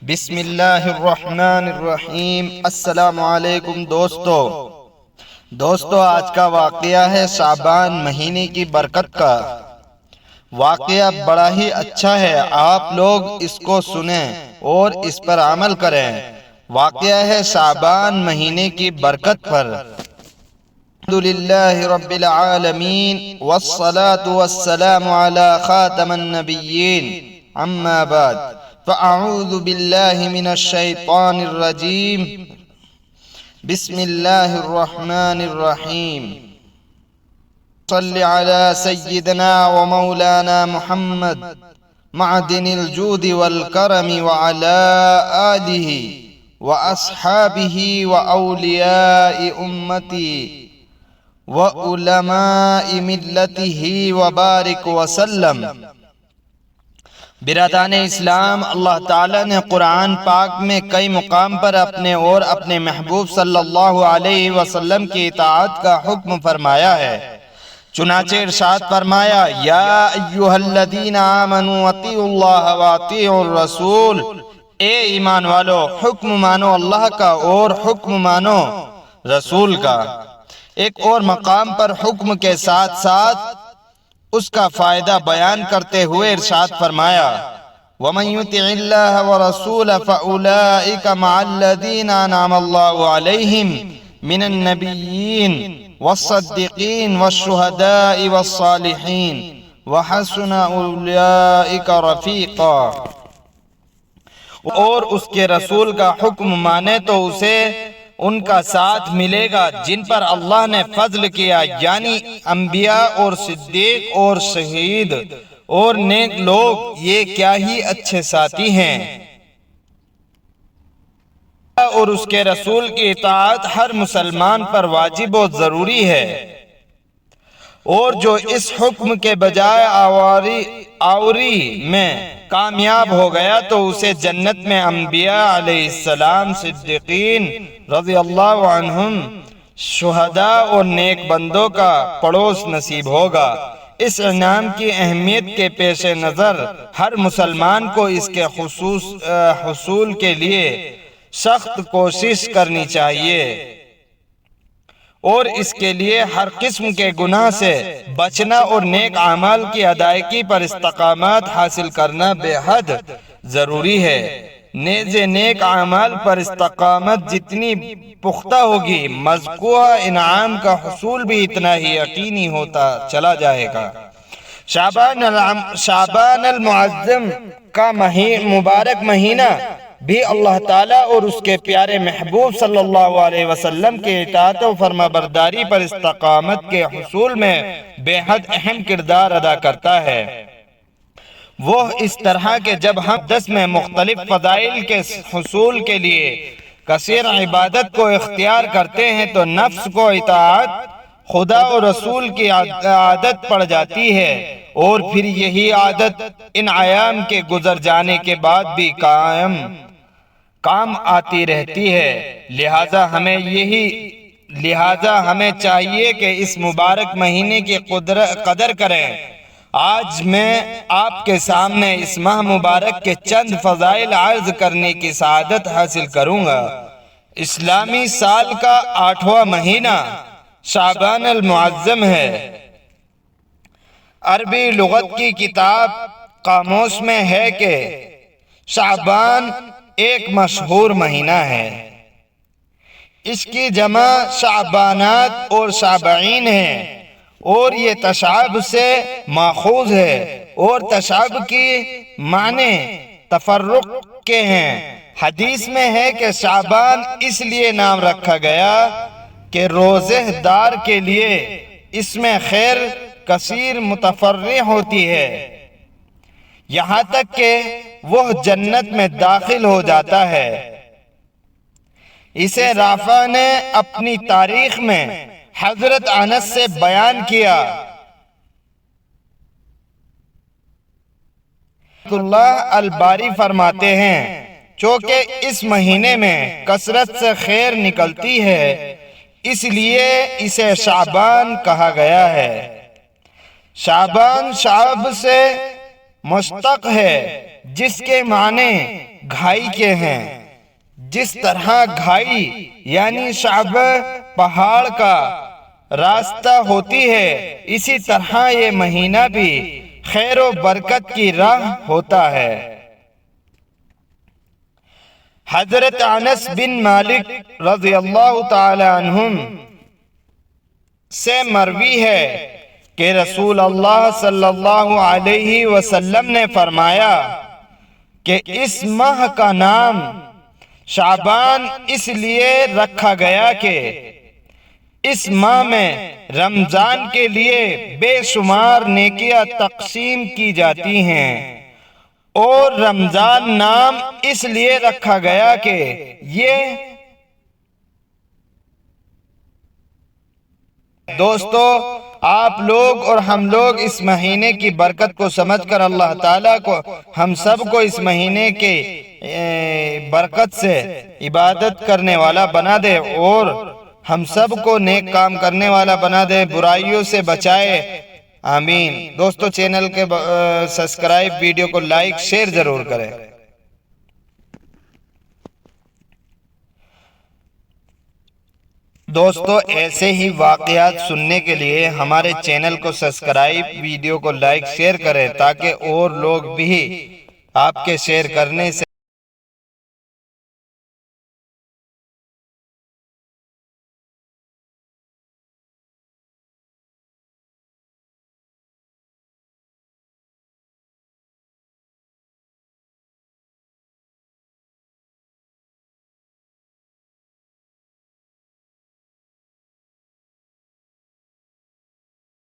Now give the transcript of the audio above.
بسم اللہ الرحمن الرحیم۔ السلام علیکم دوستو، آج کا واقعہ ہے شعبان مہینے کی برکت کا۔ واقعہ بڑا ہی اچھا ہے، آپ لوگ اس کو سنیں اور اس پر عمل کریں۔ واقعہ ہے شعبان مہینے کی برکت پر۔ الحمدللہ رب العالمین والصلاة والسلام علی خاتم النبیین، اما بعد فاعوذ باللہ من الشیطان الرجیم، بسم اللہ الرحمن الرحیم۔ صلی علی سیدنا و مولانا محمد معدن الجود والکرم وعلی آلہ و اصحابہ و اولیاء امتی و علماء ملتہ وبارک وسلم۔ برادران اسلام، اللہ تعالیٰ نے قرآن پاک میں کئی مقام پر اپنے اور اپنے محبوب صلی اللہ علیہ وسلم کی اطاعت کا حکم فرمایا ہے۔ چنانچہ ارشاد فرمایا، یا ایھا الذین آمنوا اطیعوا اللہ واطیعوا الرسول، اے ایمان والو حکم مانو اللہ کا اور حکم مانو رسول کا۔ ایک اور مقام پر حکم کے ساتھ ساتھ اس کا فائدہ بیان کرتے ہوئے ارشاد فرمایا، وَمَن يُطِعِ اللَّهَ وَرَسُولَهُ فَأُولَٰئِكَ مَعَ الَّذِينَ أَنْعَمَ اللَّهُ عَلَيْهِم مِّنَ النَّبِيِّينَ وَالصِّدِّيقِينَ وَالشُّهَدَاءِ وَالصَّالِحِينَ وَحَسُنَ أُولَٰئِكَ رَفِيقًا۔ اور اس کے رسول کا حکم مانے تو اسے ان کا ساتھ ملے گا جن پر اللہ نے فضل کیا، یعنی انبیاء اور صدیق اور شہید اور نیک لوگ، یہ کیا ہی اچھے ساتھی ہیں۔ اور اس کے رسول کی اطاعت ہر مسلمان پر واجب و ضروری ہے، اور جو اس حکم کے بجائے آوری میں کامیاب ہو گیا تو اسے جنت میں انبیاء علیہ السلام، صدیقین رضی اللہ عنہم، شہداء اور نیک بندوں کا پڑوس نصیب ہوگا۔ اس انعام کی اہمیت کے پیش نظر ہر مسلمان کو اس کے حصول کے لیے سخت کوشش کرنی چاہیے، اور اس کے لیے ہر قسم کے گناہ سے بچنا اور نیک اعمال کی ادائیگی پر استقامت حاصل کرنا بے حد ضروری ہے۔ نیک اعمال پر استقامت جتنی پختہ ہوگی، مذکورہ انعام کا حصول بھی اتنا ہی یقینی ہوتا چلا جائے گا۔ شعبان المعظم کا مبارک مہینہ بھی اللہ تعالیٰ اور اس کے پیارے محبوب صلی اللہ علیہ وسلم کے اطاعت و فرمانبرداری پر استقامت کے حصول میں بے حد اہم کردار ادا کرتا ہے۔ وہ اس طرح کہ جب ہم 10 میں مختلف فضائل کے حصول کے لیے کثیر عبادت کو اختیار کرتے ہیں تو نفس کو اطاعت خدا اور رسول کی عادت پڑ جاتی ہے، اور پھر یہی عادت ان ایام کے گزر جانے کے بعد بھی کام آتی رہتی ہے۔ لہذا ہمیں چاہیے کہ اس مبارک مہینے کی قدر کریں۔ آج میں آپ کے سامنے اس ماہ مبارک کے چند فضائل عرض کرنے کی سعادت حاصل کروں گا۔ اسلامی سال کا 8واں مہینہ شعبان المعظم ہے۔ عربی لغت کی کتاب قاموس میں ہے کہ شعبان ایک مشہور مہینہ ہے۔ اس کی جمع شعبانات اور شعبعین ہے، اور یہ تشعب سے ماخوذ ہے، اور تشعب کی معنی تفرق کے ہیں۔ حدیث میں ہے کہ شعبان اس لیے نام رکھا گیا کہ روزہ دار کے لیے اس میں خیر کثیر متفرع ہوتی ہے، یہاں تک کہ وہ جنت میں داخل ہو جاتا ہے۔ اسے رافع نے اپنی تاریخ میں حضرت انس سے بیان کیا۔ اللہ الباری فرماتے ہیں، چونکہ اس مہینے میں کثرت سے خیر نکلتی ہے، اس لیے اسے شعبان کہا گیا ہے۔ شعبان شعب سے مشتق ہے، جس کے معنی گھائی کے ہیں۔ جس طرح گھائی یعنی شعبہ پہاڑ کا راستہ ہوتی ہے، اسی طرح یہ مہینہ بھی خیر و برکت کی راہ ہوتا ہے۔ حضرت انس بن مالک رضی اللہ تعالی عنہم سے مروی ہے کہ رسول اللہ صلی اللہ علیہ وسلم نے فرمایا کہ اس ماہ کا نام شعبان اس لیے رکھا گیا کہ اس ماہ میں رمضان کے لیے بے شمار نیکیاں تقسیم کی جاتی ہیں، اور رمضان نام اس لیے رکھا گیا کہ یہ دوستو آپ لوگ اور ہم لوگ اس مہینے کی برکت کو سمجھ کر اللہ تعالیٰ کو ہم سب کو اس مہینے کے برکت سے عبادت کرنے والا بنا دے، اور ہم سب کو نیک کام کرنے والا بنا دے، برائیوں سے بچائے، آمین۔ دوستو چینل کے سبسکرائب، ویڈیو کو لائک شیئر ضرور کریں۔ دوستو ایسے ہی واقعات سننے کے لیے ہمارے چینل کو سبسکرائب، ویڈیو کو لائک شیئر کریں، تاکہ اور لوگ بھی آپ کے شیئر کرنے سے